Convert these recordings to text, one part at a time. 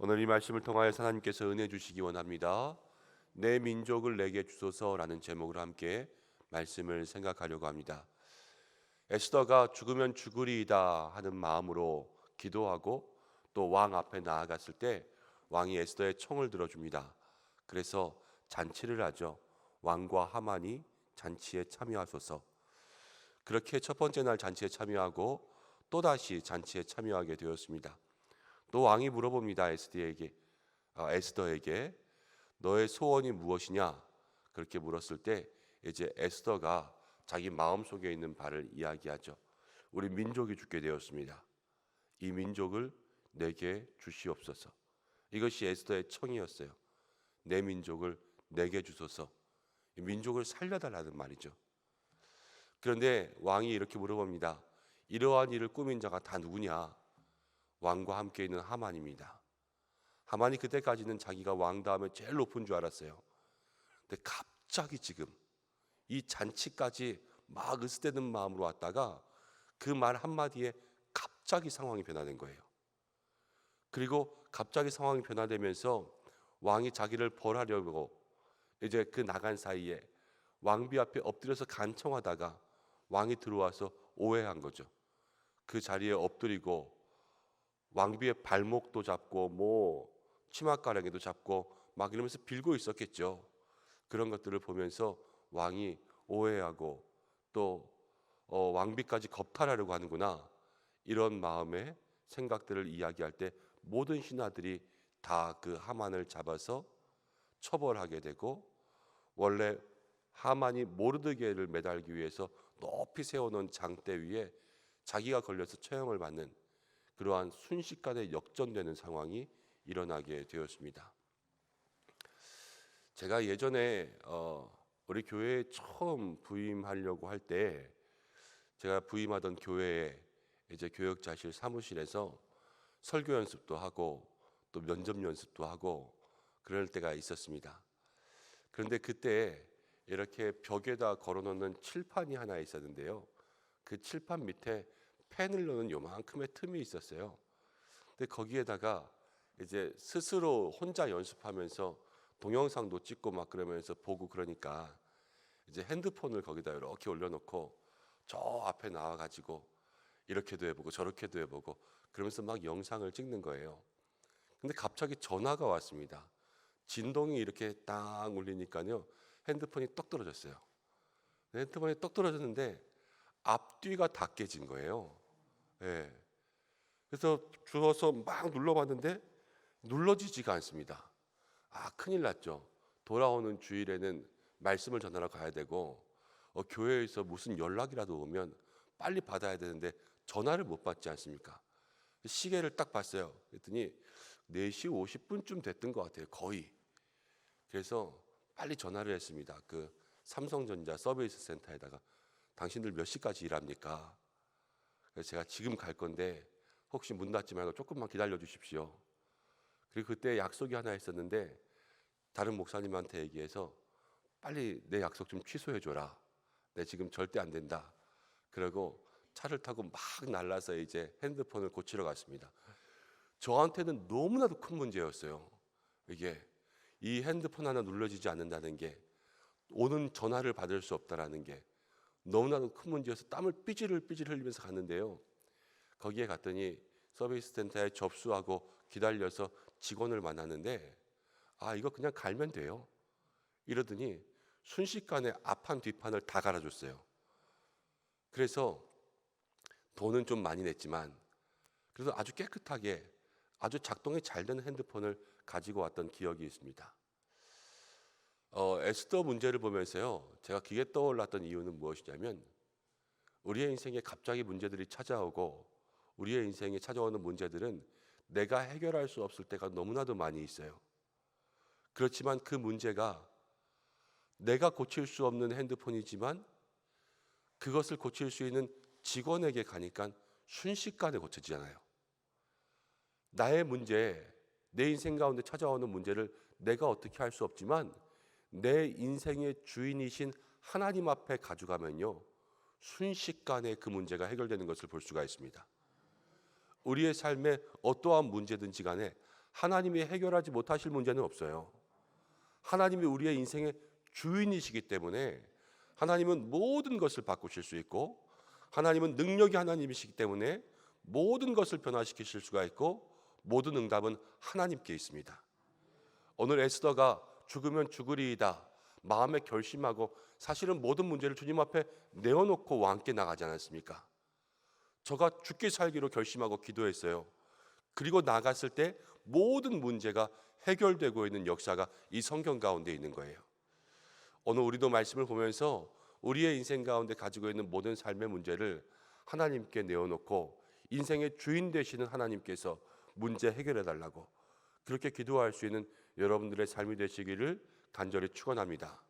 오늘 이 말씀을 통하여 하나님께서 은혜 주시기 원합니다. 내 민족을 내게 주소서라는 제목으로 함께 말씀을 생각하려고 합니다. 에스더가 죽으면 죽으리이다 하는 마음으로 기도하고 또 왕 앞에 나아갔을 때 왕이 에스더의 청을 들어줍니다. 그래서 잔치를 하죠. 왕과 하만이 잔치에 참여하소서. 그렇게 첫 번째 날 잔치에 참여하고 또다시 잔치에 참여하게 되었습니다. 또 왕이 물어봅니다. 에스더에게 너의 소원이 무엇이냐? 그렇게 물었을 때 이제 에스더가 자기 마음속에 있는 바를 이야기하죠. 우리 민족이 죽게 되었습니다. 이 민족을 내게 주시옵소서. 이것이 에스더의 청이었어요. 내 민족을 내게 주소서. 이 민족을 살려달라는 말이죠. 그런데 왕이 이렇게 물어봅니다. 이러한 일을 꾸민 자가 다 누구냐? 왕과 함께 있는 하만입니다. 하만이 그때까지는 자기가 왕 다음에 제일 높은 줄 알았어요. 근데 갑자기 지금 이 잔치까지 막 으스대는 마음으로 왔다가 그 말 한마디에 갑자기 상황이 변화된 거예요. 그리고 갑자기 상황이 변화되면서 왕이 자기를 벌하려고 이제 그 나간 사이에 왕비 앞에 엎드려서 간청하다가 왕이 들어와서 오해한 거죠. 그 자리에 엎드리고 왕비의 발목도 잡고 뭐 치맛가랑이도 잡고 막 이러면서 빌고 있었겠죠. 그런 것들을 보면서 왕이 오해하고 또 왕비까지 겁탈하려고 하는구나, 이런 마음의 생각들을 이야기할 때 모든 신하들이 다 그 하만을 잡아서 처벌하게 되고, 원래 하만이 모르드게를 매달기 위해서 높이 세워놓은 장대 위에 자기가 걸려서 처형을 받는 그러한 순식간에 역전되는 상황이 일어나게 되었습니다. 제가 예전에 우리 교회에 처음 부임하려고 할 때 제가 부임하던 교회에 이제 교역자실 사무실에서 설교 연습도 하고 또 면접 연습도 하고 그럴 때가 있었습니다. 그런데 그때 이렇게 벽에다 걸어놓는 칠판이 하나 있었는데요. 그 칠판 밑에 펜을 넣는 요만큼의 틈이 있었어요. 근데 거기에다가 이제 스스로 혼자 연습하면서 동영상도 찍고 막 그러면서 보고 그러니까 이제 핸드폰을 거기다 이렇게 올려놓고 저 앞에 나와가지고 이렇게도 해보고 저렇게도 해보고 그러면서 막 영상을 찍는 거예요. 근데 갑자기 전화가 왔습니다. 진동이 이렇게 딱 울리니까요, 핸드폰이 떡 떨어졌어요. 핸드폰이 떡 떨어졌는데 앞뒤가 다 깨진 거예요. 예. 그래서 주워서 막 눌러봤는데 눌러지지가 않습니다. 아, 큰일 났죠. 돌아오는 주일에는 말씀을 전하러 가야 되고 교회에서 무슨 연락이라도 오면 빨리 받아야 되는데 전화를 못 받지 않습니까? 시계를 딱 봤어요. 그랬더니 4시 50분쯤 됐던 것 같아요. 거의. 그래서 빨리 전화를 했습니다. 그 삼성전자 서비스 센터에다가 당신들 몇 시까지 일합니까? 그래서 제가 지금 갈 건데 혹시 문 닫지 말고 조금만 기다려 주십시오. 그리고 그때 약속이 하나 있었는데 다른 목사님한테 얘기해서 빨리 내 약속 좀 취소해 줘라. 내 지금 절대 안 된다. 그러고 차를 타고 막 날라서 이제 핸드폰을 고치러 갔습니다. 저한테는 너무나도 큰 문제였어요. 이게 이 핸드폰 하나 눌러지지 않는다는 게, 오는 전화를 받을 수 없다라는 게 너무나도 큰 문제여서 땀을 삐질 흘리면서 갔는데요. 거기에 갔더니 서비스 센터에 접수하고 기다려서 직원을 만났는데, 아, 이거 그냥 갈면 돼요. 이러더니 순식간에 앞판 뒷판을 다 갈아줬어요. 그래서 돈은 좀 많이 냈지만 그래도 아주 깨끗하게 아주 작동이 잘 되는 핸드폰을 가지고 왔던 기억이 있습니다. 에스더 문제를 보면서요, 제가 기에 떠올랐던 이유는 무엇이냐면, 우리의 인생에 갑자기 문제들이 찾아오고 우리의 인생에 찾아오는 문제들은 내가 해결할 수 없을 때가 너무나도 많이 있어요. 그렇지만 그 문제가 내가 고칠 수 없는 핸드폰이지만 그것을 고칠 수 있는 직원에게 가니까 순식간에 고쳐지잖아요. 나의 문제, 내 인생 가운데 찾아오는 문제를 내가 어떻게 할 수 없지만 내 인생의 주인이신 하나님 앞에 가져가면요, 순식간에 그 문제가 해결되는 것을 볼 수가 있습니다. 우리의 삶에 어떠한 문제든지 간에 하나님이 해결하지 못하실 문제는 없어요. 하나님이 우리의 인생의 주인이시기 때문에 하나님은 모든 것을 바꾸실 수 있고, 하나님은 능력이 하나님이시기 때문에 모든 것을 변화시키실 수가 있고, 모든 응답은 하나님께 있습니다. 오늘 에스더가 죽으면 죽으리이다 마음에 결심하고 사실은 모든 문제를 주님 앞에 내어놓고 왕께 나가지 않았습니까? 저가 죽기 살기로 결심하고 기도했어요. 그리고 나갔을 때 모든 문제가 해결되고 있는 역사가 이 성경 가운데 있는 거예요. 오늘 우리도 말씀을 보면서 우리의 인생 가운데 가지고 있는 모든 삶의 문제를 하나님께 내어놓고 인생의 주인 되시는 하나님께서 문제 해결해 달라고 그렇게 기도할 수 있는 여러분들의 삶이 되시기를 간절히 축원합니다.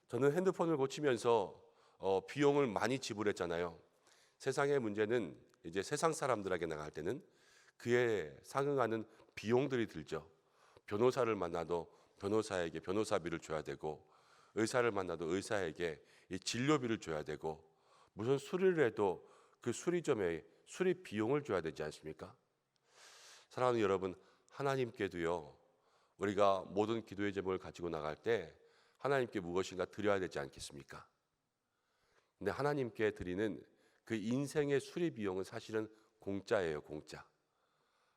저는 핸드폰을 고치면서 비용을 많이 지불했잖아요. 세상의 문제는 이제 세상 사람들에게 나갈 때는 그에 상응하는 비용들이 들죠. 변호사를 만나도 변호사에게 변호사비를 줘야 되고, 의사를 만나도 의사에게 이 진료비를 줘야 되고, 무슨 수리를 해도 그 수리점에 수리 비용을 줘야 되지 않습니까? 사랑하는 여러분, 하나님께도요, 우리가 모든 기도의 제목을 가지고 나갈 때 하나님께 무엇인가 드려야 되지 않겠습니까? 근데 하나님께 드리는 그 인생의 수리 비용은 사실은 공짜예요, 공짜.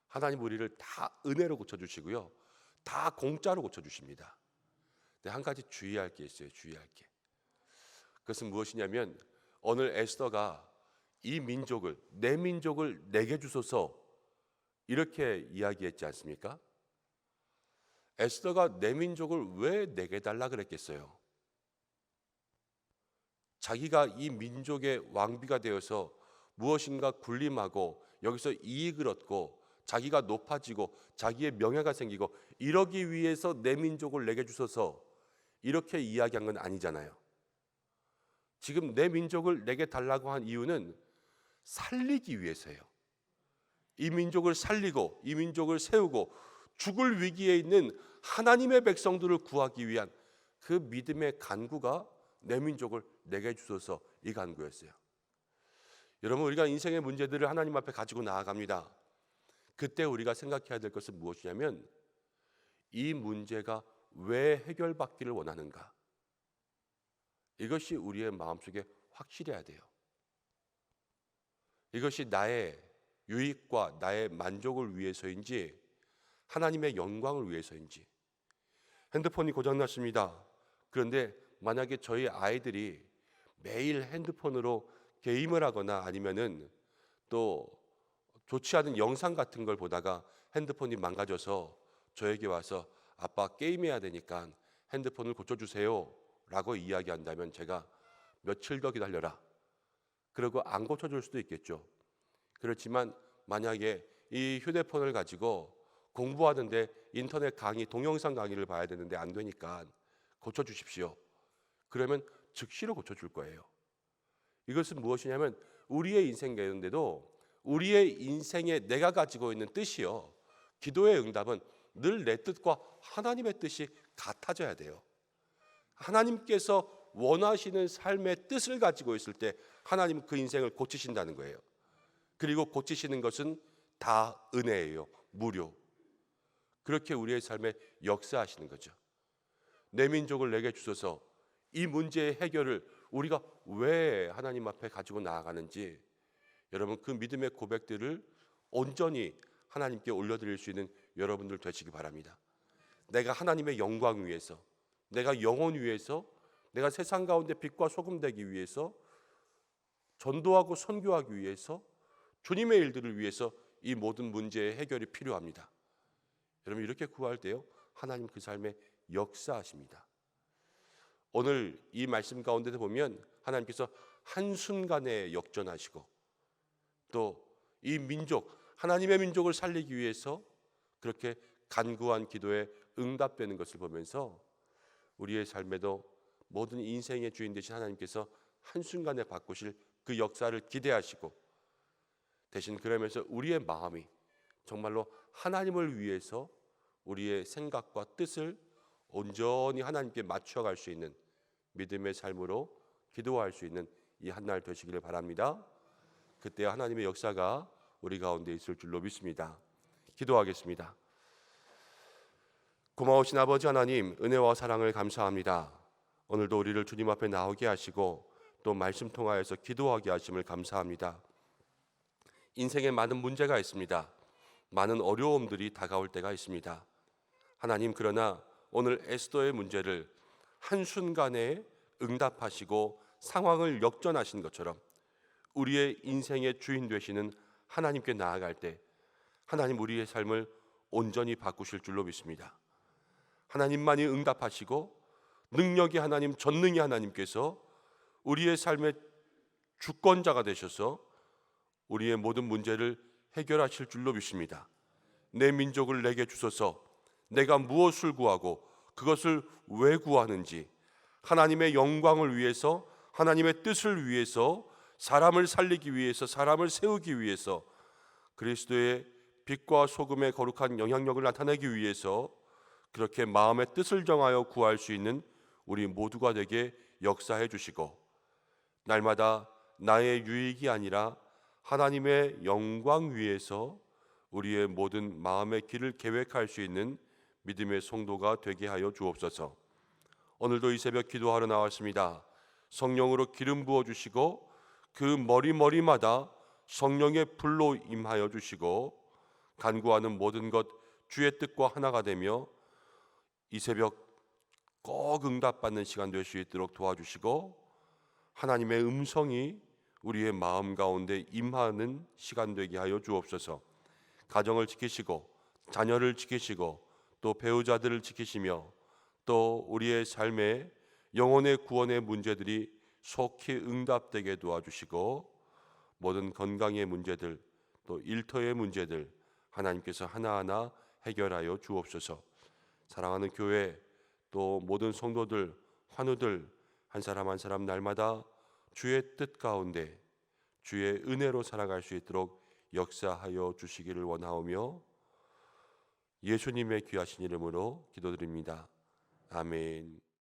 하나님 우리를 다 은혜로 고쳐주시고요, 다 공짜로 고쳐주십니다. 근데 한 가지 주의할 게 있어요, 주의할 게. 그것은 무엇이냐면 오늘 에스더가 이 민족을, 내 민족을 내게 주소서 이렇게 이야기했지 않습니까? 에스더가 내 민족을 왜 내게 달라 그랬겠어요? 자기가 이 민족의 왕비가 되어서 무엇인가 군림하고 여기서 이익을 얻고 자기가 높아지고 자기의 명예가 생기고 이러기 위해서 내 민족을 내게 주소서 이렇게 이야기한 건 아니잖아요. 지금 내 민족을 내게 달라고 한 이유는 살리기 위해서예요. 이 민족을 살리고 이 민족을 세우고 죽을 위기에 있는 하나님의 백성들을 구하기 위한 그 믿음의 간구가 내 민족을 내게 주소서 이 간구였어요. 여러분, 우리가 인생의 문제들을 하나님 앞에 가지고 나아갑니다. 그때 우리가 생각해야 될 것은 무엇이냐면 이 문제가 왜 해결받기를 원하는가? 이것이 우리의 마음속에 확실해야 돼요. 이것이 나의 유익과 나의 만족을 위해서인지 하나님의 영광을 위해서인지. 핸드폰이 고장났습니다. 그런데 만약에 저희 아이들이 매일 핸드폰으로 게임을 하거나 아니면은 또 좋지 않은 영상 같은 걸 보다가 핸드폰이 망가져서 저에게 와서 아빠 게임해야 되니까 핸드폰을 고쳐주세요 라고 이야기한다면 제가 며칠 더 기다려라 그리고 안 고쳐줄 수도 있겠죠. 그렇지만 만약에 이 휴대폰을 가지고 공부하는데 인터넷 강의, 동영상 강의를 봐야 되는데 안 되니까 고쳐주십시오. 그러면 즉시로 고쳐줄 거예요. 이것은 무엇이냐면 우리의 인생 가운데도 우리의 인생에 내가 가지고 있는 뜻이요, 기도의 응답은 늘 내 뜻과 하나님의 뜻이 같아져야 돼요. 하나님께서 원하시는 삶의 뜻을 가지고 있을 때 하나님은 그 인생을 고치신다는 거예요. 그리고 고치시는 것은 다 은혜예요. 무료. 그렇게 우리의 삶에 역사하시는 거죠. 내 민족을 내게 주소서. 이 문제의 해결을 우리가 왜 하나님 앞에 가지고 나아가는지 여러분 그 믿음의 고백들을 온전히 하나님께 올려드릴 수 있는 여러분들 되시기 바랍니다. 내가 하나님의 영광 위해서, 내가 영혼 위해서, 내가 세상 가운데 빛과 소금 되기 위해서, 전도하고 선교하기 위해서, 주님의 일들을 위해서 이 모든 문제의 해결이 필요합니다. 여러분 이렇게 구할 때요 하나님 그 삶에 역사하십니다. 오늘 이 말씀 가운데도 보면 하나님께서 한순간에 역전하시고 또 이 민족, 하나님의 민족을 살리기 위해서 그렇게 간구한 기도에 응답되는 것을 보면서 우리의 삶에도 모든 인생의 주인 되신 하나님께서 한순간에 바꾸실 그 역사를 기대하시고 대신 그러면서 우리의 마음이 정말로 하나님을 위해서 우리의 생각과 뜻을 온전히 하나님께 맞춰갈 수 있는 믿음의 삶으로 기도할 수 있는 이 한날 되시기를 바랍니다. 그때 하나님의 역사가 우리 가운데 있을 줄로 믿습니다. 기도하겠습니다. 고마우신 아버지 하나님, 은혜와 사랑을 감사합니다. 오늘도 우리를 주님 앞에 나오게 하시고 또 말씀 통하여서 기도하게 하심을 감사합니다. 인생에 많은 문제가 있습니다. 많은 어려움들이 다가올 때가 있습니다. 하나님, 그러나 오늘 에스더의 문제를 한순간에 응답하시고 상황을 역전하신 것처럼 우리의 인생의 주인 되시는 하나님께 나아갈 때 하나님 우리의 삶을 온전히 바꾸실 줄로 믿습니다. 하나님만이 응답하시고 능력이 하나님, 전능이 하나님께서 우리의 삶의 주권자가 되셔서 우리의 모든 문제를 해결하실 줄로 믿습니다. 내 민족을 내게 주소서. 내가 무엇을 구하고 그것을 왜 구하는지, 하나님의 영광을 위해서, 하나님의 뜻을 위해서, 사람을 살리기 위해서, 사람을 세우기 위해서, 그리스도의 빛과 소금의 거룩한 영향력을 나타내기 위해서 그렇게 마음의 뜻을 정하여 구할 수 있는 우리 모두가 되게 역사해 주시고, 날마다 나의 유익이 아니라 하나님의 영광 위해서 우리의 모든 마음의 길을 계획할 수 있는 믿음의 성도가 되게 하여 주옵소서. 오늘도 이 새벽 기도하러 나왔습니다. 성령으로 기름 부어 주시고 그 머리마다 성령의 불로 임하여 주시고 간구하는 모든 것 주의 뜻과 하나가 되며 이 새벽 꼭 응답받는 시간 될 수 있도록 도와주시고, 하나님의 음성이 우리의 마음 가운데 임하는 시간 되게 하여 주옵소서. 가정을 지키시고 자녀를 지키시고 또 배우자들을 지키시며 또 우리의 삶의 영혼의 구원의 문제들이 속히 응답되게 도와주시고, 모든 건강의 문제들 또 일터의 문제들 하나님께서 하나하나 해결하여 주옵소서. 사랑하는 교회 또 모든 성도들, 환우들 한 사람 한 사람 날마다 주의 뜻 가운데 주의 은혜로 살아갈 수 있도록 역사하여 주시기를 원하오며 예수님의 귀하신 이름으로 기도드립니다. 아멘.